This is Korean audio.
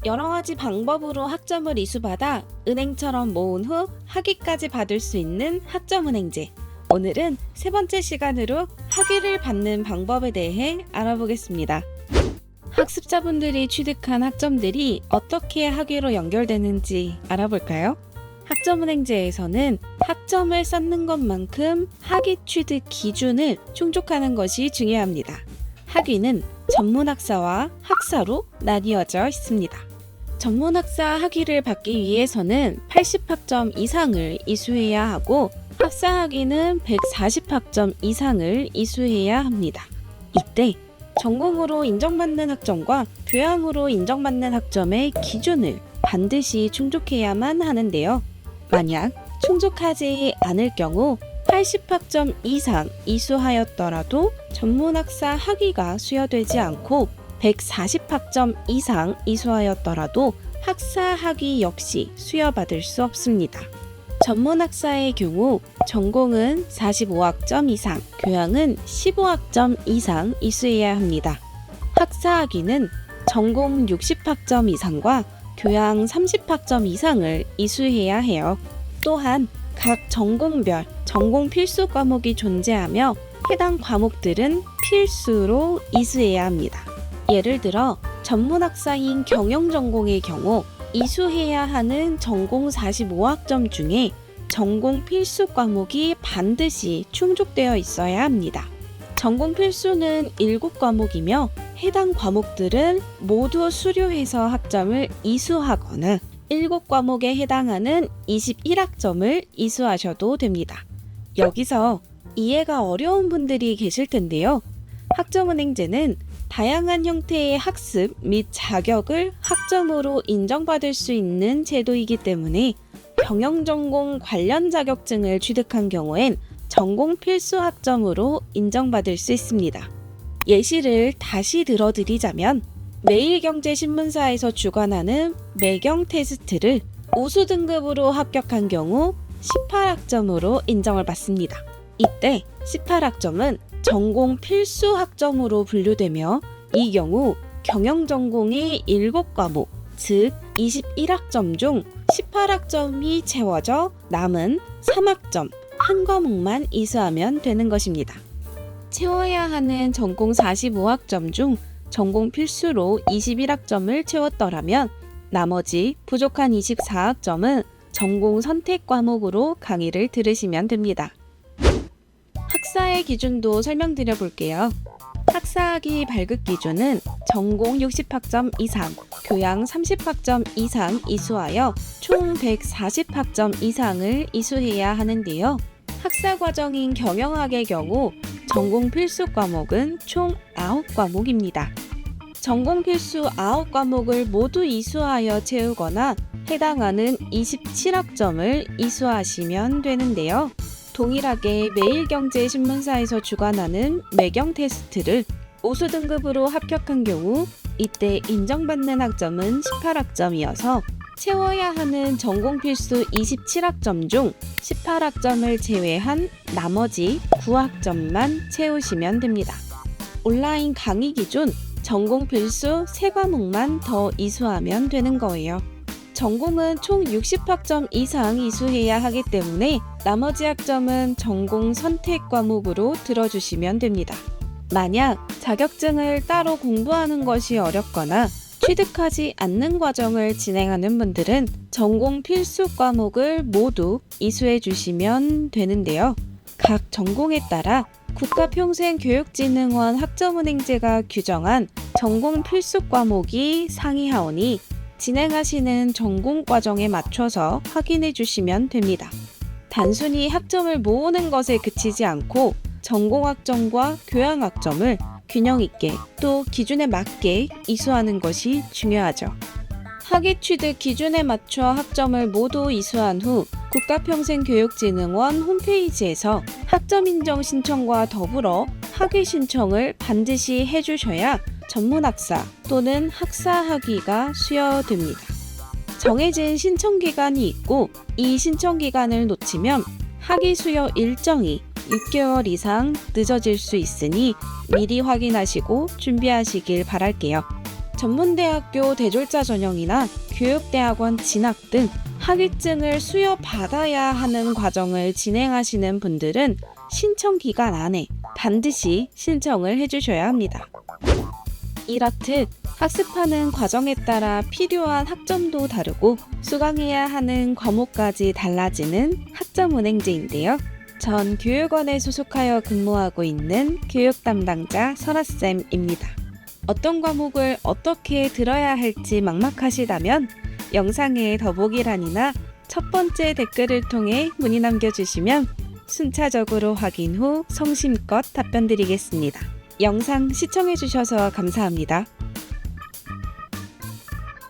여러 가지 방법으로 학점을 이수받아 은행처럼 모은 후 학위까지 받을 수 있는 학점은행제. 오늘은 세 번째 시간으로 학위를 받는 방법에 대해 알아보겠습니다. 학습자분들이 취득한 학점들이 어떻게 학위로 연결되는지 알아볼까요? 학점은행제에서는 학점을 쌓는 것만큼 학위 취득 기준을 충족하는 것이 중요합니다. 학위는 전문학사와 학사로 나뉘어져 있습니다. 전문학사 학위를 받기 위해서는 80학점 이상을 이수해야 하고 학사 학위는 140학점 이상을 이수해야 합니다. 이때 전공으로 인정받는 학점과 교양으로 인정받는 학점의 기준을 반드시 충족해야만 하는데요. 만약 충족하지 않을 경우 80학점 이상 이수하였더라도 전문학사 학위가 수여되지 않고 140학점 이상 이수하였더라도 학사 학위 역시 수여받을 수 없습니다. 전문학사의 경우 전공은 45학점 이상, 교양은 15학점 이상 이수해야 합니다. 학사 학위는 전공 60학점 이상과 교양 30학점 이상을 이수해야 해요. 또한 각 전공별 전공 필수 과목이 존재하며 해당 과목들은 필수로 이수해야 합니다. 예를 들어 전문학사인 경영전공의 경우 이수해야 하는 전공 45학점 중에 전공 필수 과목이 반드시 충족되어 있어야 합니다. 전공 필수는 7과목이며 해당 과목들은 모두 수료해서 학점을 이수하거나 7과목에 해당하는 21학점을 이수하셔도 됩니다. 여기서 이해가 어려운 분들이 계실 텐데요. 학점은행제는 다양한 형태의 학습 및 자격을 학점으로 인정받을 수 있는 제도이기 때문에 경영전공 관련 자격증을 취득한 경우엔 전공 필수 학점으로 인정받을 수 있습니다. 예시를 다시 들어드리자면 매일경제신문사에서 주관하는 매경 테스트를 우수 등급으로 합격한 경우 18학점으로 인정을 받습니다. 이때 18학점은 전공 필수 학점으로 분류되며 이 경우 경영전공의 7과목, 즉 21학점 중 18학점이 채워져 남은 3학점, 한 과목만 이수하면 되는 것입니다. 채워야 하는 전공 45학점 중 전공 필수로 21학점을 채웠더라면 나머지 부족한 24학점은 전공 선택 과목으로 강의를 들으시면 됩니다. 학사의 기준도 설명드려 볼게요. 학사학위 발급 기준은 전공 60학점 이상, 교양 30학점 이상 이수하여 총 140학점 이상을 이수해야 하는데요. 학사 과정인 경영학의 경우 전공 필수 과목은 총 9과목입니다. 전공 필수 9과목을 모두 이수하여 채우거나 해당하는 27학점을 이수하시면 되는데요. 동일하게 매일경제신문사에서 주관하는 매경 테스트를 우수 등급으로 합격한 경우 이때 인정받는 학점은 18학점이어서 채워야 하는 전공 필수 27학점 중 18학점을 제외한 나머지 9학점만 채우시면 됩니다. 온라인 강의 기준 전공 필수 3과목만 더 이수하면 되는 거예요. 전공은 총 60학점 이상 이수해야 하기 때문에 나머지 학점은 전공 선택 과목으로 들어주시면 됩니다. 만약 자격증을 따로 공부하는 것이 어렵거나 취득하지 않는 과정을 진행하는 분들은 전공 필수 과목을 모두 이수해 주시면 되는데요. 각 전공에 따라 국가평생교육진흥원 학점은행제가 규정한 전공 필수 과목이 상이하오니 진행하시는 전공 과정에 맞춰서 확인해 주시면 됩니다. 단순히 학점을 모으는 것에 그치지 않고 전공학점과 교양학점을 균형 있게 또 기준에 맞게 이수하는 것이 중요하죠. 학위 취득 기준에 맞춰 학점을 모두 이수한 후 국가평생교육진흥원 홈페이지에서 학점 인정 신청과 더불어 학위 신청을 반드시 해주셔야 전문학사 또는 학사 학위가 수여됩니다. 정해진 신청 기간이 있고 이 신청 기간을 놓치면 학위 수여 일정이 6개월 이상 늦어질 수 있으니 미리 확인하시고 준비하시길 바랄게요. 전문대학교 대졸자 전형이나 교육대학원 진학 등 학위증을 수여받아야 하는 과정을 진행하시는 분들은 신청 기간 안에 반드시 신청을 해주셔야 합니다. 이렇듯 학습하는 과정에 따라 필요한 학점도 다르고 수강해야 하는 과목까지 달라지는 학점은행제인데요. 전 교육원에 소속하여 근무하고 있는 교육 담당자 설아쌤입니다. 어떤 과목을 어떻게 들어야 할지 막막하시다면 영상의 더보기란이나 첫 번째 댓글을 통해 문의 남겨주시면 순차적으로 확인 후 성심껏 답변드리겠습니다. 영상 시청해주셔서 감사합니다.